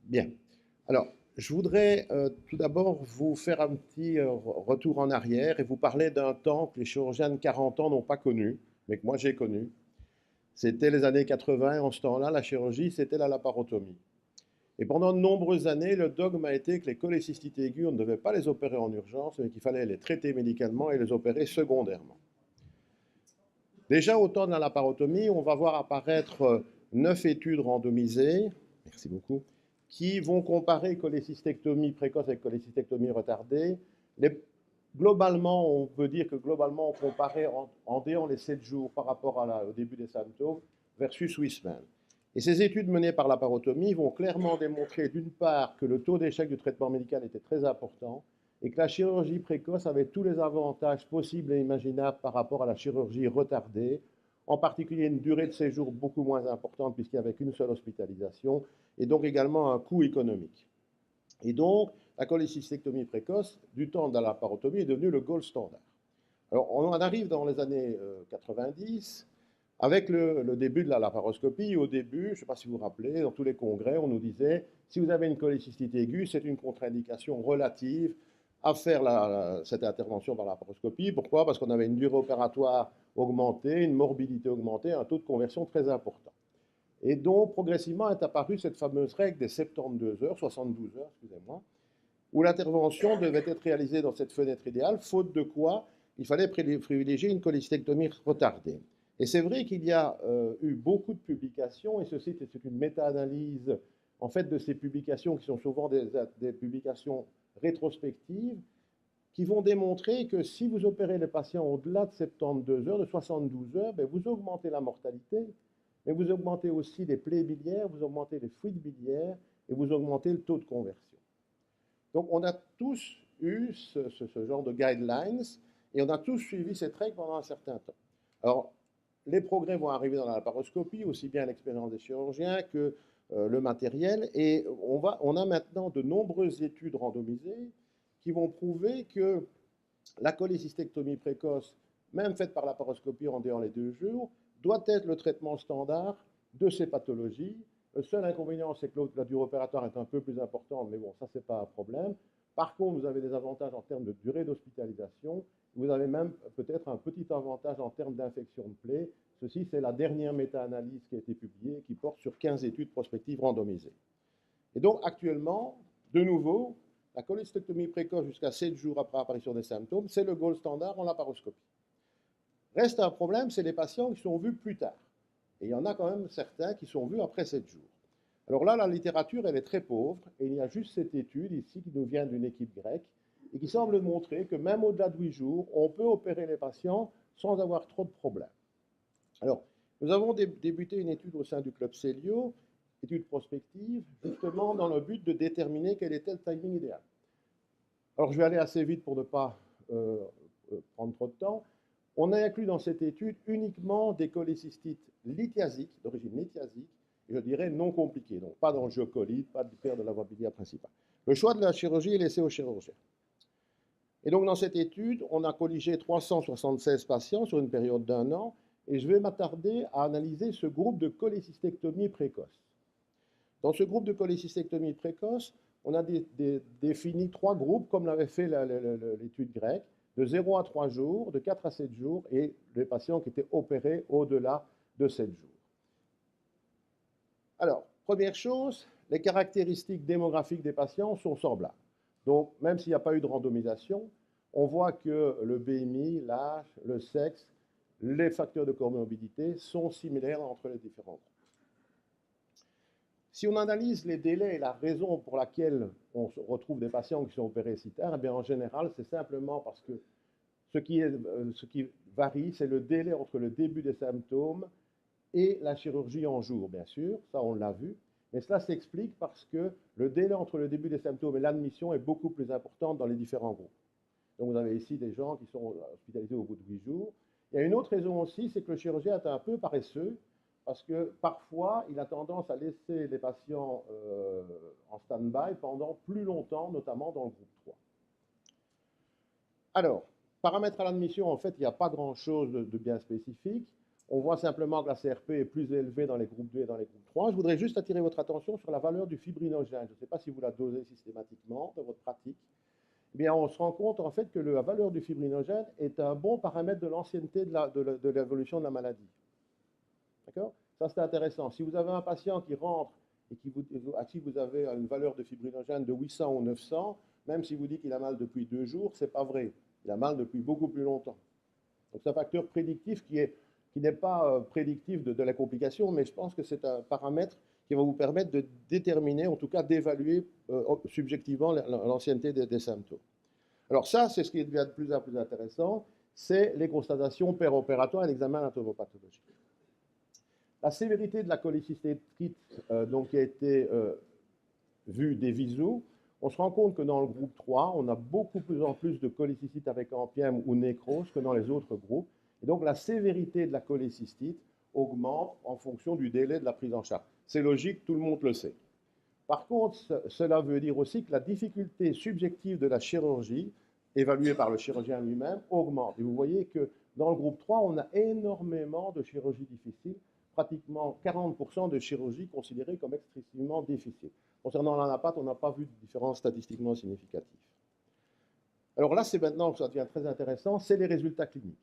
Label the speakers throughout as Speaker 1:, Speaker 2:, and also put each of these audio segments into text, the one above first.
Speaker 1: Bien. Alors, je voudrais tout d'abord vous faire un petit retour en arrière et vous parler d'un temps que les chirurgiens de 40 ans n'ont pas connu, mais que moi j'ai connu. C'était les années 80. En ce temps-là, la chirurgie, c'était la laparotomie. Et pendant de nombreuses années, le dogme a été que les cholécystites aiguës, on ne devait pas les opérer en urgence, mais qu'il fallait les traiter médicalement et les opérer secondairement. Déjà, au temps de la laparotomie, on va voir apparaître 9 études randomisées, merci beaucoup, qui vont comparer cholécystectomie précoce avec cholécystectomie retardée. Globalement, on peut dire que globalement, on comparait en déant les 7 jours par rapport au début des symptômes versus Wissmann. Et ces études menées par la parotomie vont clairement démontrer, d'une part, que le taux d'échec du traitement médical était très important et que la chirurgie précoce avait tous les avantages possibles et imaginables par rapport à la chirurgie retardée, en particulier une durée de séjour beaucoup moins importante puisqu'il n'y avait qu'une seule hospitalisation et donc également un coût économique. Et donc, la cholécystectomie précoce, du temps de la laparotomie, est devenue le gold standard. Alors, on en arrive dans les années 90, avec le début de la laparoscopie. Au début, je ne sais pas si vous vous rappelez, dans tous les congrès, on nous disait, si vous avez une cholécystite aiguë, c'est une contre-indication relative à faire cette intervention par la laparoscopie. Pourquoi? Parce qu'on avait une durée opératoire augmentée, une morbidité augmentée, un taux de conversion très important. Et donc, progressivement est apparue cette fameuse règle des 72 heures, 72 heures, excusez-moi, où l'intervention devait être réalisée dans cette fenêtre idéale, faute de quoi il fallait privilégier une cholécystectomie retardée. Et c'est vrai qu'il y a eu beaucoup de publications, et ceci c'est une méta-analyse en fait de ces publications qui sont souvent des publications rétrospectives, qui vont démontrer que si vous opérez les patients au-delà de 72 heures, de 72 heures, ben vous augmentez la mortalité, mais vous augmentez aussi les plaies biliaires, vous augmentez les fuites biliaires et vous augmentez le taux de conversion. Donc on a tous eu ce genre de guidelines et on a tous suivi cette règle pendant un certain temps. Alors, les progrès vont arriver dans la laparoscopie, aussi bien l'expérience des chirurgiens que le matériel, et on a maintenant de nombreuses études randomisées qui vont prouver que la cholécystectomie précoce, même faite par laparoscopie en déant les 2 jours, doit être le traitement standard de ces pathologies. Le seul inconvénient, c'est que la durée opératoire est un peu plus importante, mais bon, ça, c'est pas un problème. Par contre, vous avez des avantages en termes de durée d'hospitalisation. Vous avez même peut-être un petit avantage en termes d'infection de plaies. Ceci, c'est la dernière méta-analyse qui a été publiée, qui porte sur 15 études prospectives randomisées. Et donc, actuellement, de nouveau, la cholécystectomie précoce jusqu'à 7 jours après l'apparition des symptômes, c'est le gold standard en laparoscopie. Reste un problème, c'est les patients qui sont vus plus tard. Et il y en a quand même certains qui sont vus après 7 jours. Alors là, la littérature, elle est très pauvre, et il y a juste cette étude ici qui nous vient d'une équipe grecque, et qui semble montrer que même au-delà de 8 jours, on peut opérer les patients sans avoir trop de problèmes. Alors, nous avons débuté une étude au sein du club Célio, étude prospective, justement dans le but de déterminer quel était le timing idéal. Alors, je vais aller assez vite pour ne pas prendre trop de temps. On a inclus dans cette étude uniquement des cholécystites lithiasiques, d'origine lithiasique, et je dirais non compliquées, donc pas d'angiocolite, pas de perte de la voie biliaire principale. Le choix de la chirurgie est laissé au chirurgien. Et donc, dans cette étude, on a colligé 376 patients sur une période d'1 an, et je vais m'attarder à analyser ce groupe de cholécystectomie précoce. Dans ce groupe de cholécystectomie précoce, on a défini 3 groupes, comme l'avait fait l'étude grecque, de 0 à 3 jours, de 4 à 7 jours, et les patients qui étaient opérés au-delà de 7 jours. Alors, première chose, les caractéristiques démographiques des patients sont semblables. Donc, même s'il n'y a pas eu de randomisation, on voit que le BMI, l'âge, le sexe, les facteurs de comorbidité sont similaires entre les différents groupes. Si on analyse les délais et la raison pour laquelle on retrouve des patients qui sont opérés si tard, eh bien, en général, c'est simplement parce que ce qui varie, c'est le délai entre le début des symptômes et la chirurgie en jour, bien sûr, ça on l'a vu, mais cela s'explique parce que le délai entre le début des symptômes et l'admission est beaucoup plus important dans les différents groupes. Donc vous avez ici des gens qui sont hospitalisés au bout de 8 jours. Il y a une autre raison aussi, c'est que le chirurgien est un peu paresseux, parce que parfois, il a tendance à laisser les patients en stand-by pendant plus longtemps, notamment dans le groupe 3. Alors, paramètres à l'admission, en fait, il n'y a pas grand-chose de bien spécifique. On voit simplement que la CRP est plus élevée dans les groupes 2 et dans les groupes 3. Je voudrais juste attirer votre attention sur la valeur du fibrinogène. Je ne sais pas si vous la dosez systématiquement dans votre pratique. Eh bien, on se rend compte en fait que la valeur du fibrinogène est un bon paramètre de l'ancienneté de l'évolution de la maladie. D'accord? Ça, c'est intéressant. Si vous avez un patient qui rentre et à qui vous avez une valeur de fibrinogène de 800 ou 900, même si vous dites qu'il a mal depuis 2 jours, ce n'est pas vrai. Il a mal depuis beaucoup plus longtemps. Donc, c'est un facteur prédictif qui n'est pas prédictif de la complication, mais je pense que c'est un paramètre qui va vous permettre de déterminer, en tout cas d'évaluer subjectivement l'ancienneté des symptômes. Alors ça, c'est ce qui devient de plus en plus intéressant, c'est les constatations péropératoires et l'examen anatomopathologique. La sévérité de la cholécystite donc, qui a été vue des visos, on se rend compte que dans le groupe 3, on a beaucoup plus en plus de cholécystite avec ampième ou nécrose que dans les autres groupes. Et donc la sévérité de la cholécystite augmente en fonction du délai de la prise en charge. C'est logique, tout le monde le sait. Par contre, cela veut dire aussi que la difficulté subjective de la chirurgie, évaluée par le chirurgien lui-même, augmente. Et vous voyez que dans le groupe 3, on a énormément de chirurgie difficile, pratiquement 40% de chirurgie considérée comme excessivement difficile. Concernant l'anapathe, on n'a pas vu de différence statistiquement significative. Alors là, c'est maintenant que ça devient très intéressant, c'est les résultats cliniques.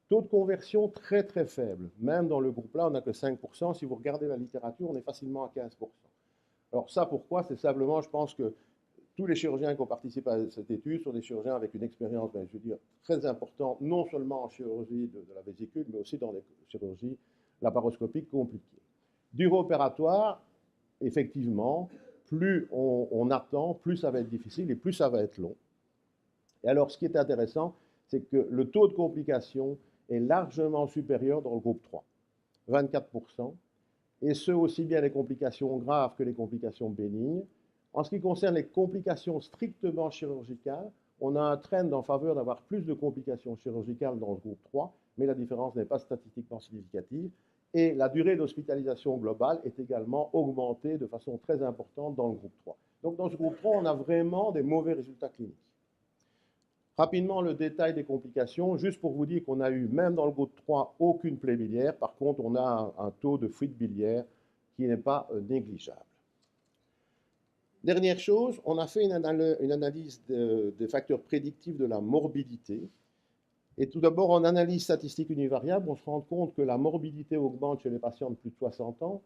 Speaker 1: Taux de conversion très très faible. Même dans le groupe-là, on n'a que 5%. Si vous regardez la littérature, on est facilement à 15%. Alors ça, pourquoi? C'est simplement, je pense que tous les chirurgiens qui ont participé à cette étude sont des chirurgiens avec une expérience, je veux dire, très importante, non seulement en chirurgie de la vésicule, mais aussi dans les chirurgies laparoscopiques compliquées. Durée opératoire, effectivement, plus on attend, plus ça va être difficile et plus ça va être long. Et alors, ce qui est intéressant, c'est que le taux de complications est largement supérieur dans le groupe 3, 24%, et ce, aussi bien les complications graves que les complications bénignes. En ce qui concerne les complications strictement chirurgicales, on a un trend en faveur d'avoir plus de complications chirurgicales dans le groupe 3, mais la différence n'est pas statistiquement significative. Et la durée d'hospitalisation globale est également augmentée de façon très importante dans le groupe 3. Donc dans ce groupe 3, on a vraiment des mauvais résultats cliniques. Rapidement, le détail des complications, juste pour vous dire qu'on a eu, même dans le groupe 3, aucune plaie biliaire. Par contre, on a un taux de fuite biliaire qui n'est pas négligeable. Dernière chose, on a fait une analyse des facteurs prédictifs de la morbidité. Et tout d'abord, en analyse statistique univariable, on se rend compte que la morbidité augmente chez les patients de plus de 60 ans,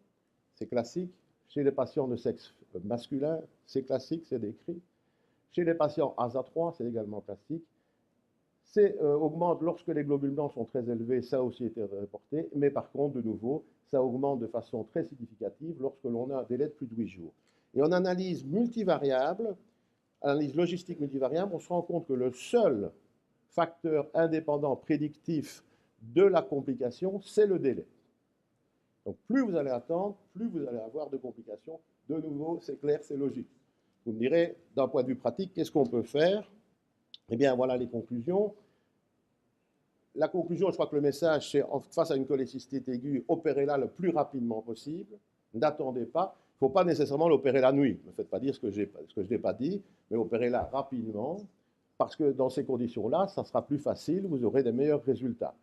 Speaker 1: c'est classique. Chez les patients de sexe masculin, c'est classique, c'est décrit. Chez les patients ASA3, c'est également classique. Augmente lorsque les globules blancs sont très élevés, ça a aussi été reporté, mais par contre, de nouveau, ça augmente de façon très significative lorsque l'on a un délai de plus de 8 jours. Et en analyse multivariable, analyse logistique multivariable, on se rend compte que le seul facteur indépendant prédictif de la complication, c'est le délai. Donc plus vous allez attendre, plus vous allez avoir de complications. De nouveau, c'est clair, c'est logique. Vous me direz, d'un point de vue pratique, qu'est-ce qu'on peut faire? Eh bien, voilà les conclusions. La conclusion, je crois que le message, c'est face à une cholécystite aiguë, opérez-la le plus rapidement possible. N'attendez pas. Il ne faut pas nécessairement l'opérer la nuit. Ne me faites pas dire ce que je n'ai pas dit, mais opérez-la rapidement, parce que dans ces conditions-là, ça sera plus facile, vous aurez des meilleurs résultats.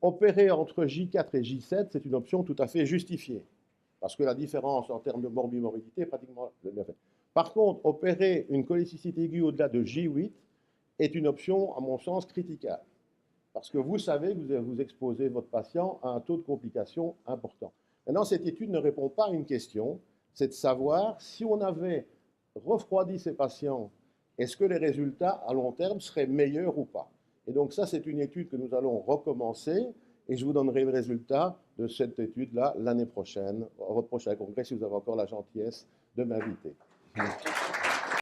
Speaker 1: Opérer entre J4 et J7, c'est une option tout à fait justifiée, parce que la différence en termes de morbidité est pratiquement bien faite. Par contre, opérer une cholécystite aiguë au-delà de J8 est une option, à mon sens, critiquable. Parce que vous savez que vous exposez votre patient à un taux de complication important. Maintenant, cette étude ne répond pas à une question, c'est de savoir si on avait refroidi ces patients, est-ce que les résultats à long terme seraient meilleurs ou pas? Et donc ça, c'est une étude que nous allons recommencer et je vous donnerai le résultat de cette étude-là l'année prochaine, à votre prochain congrès, si vous avez encore la gentillesse de m'inviter.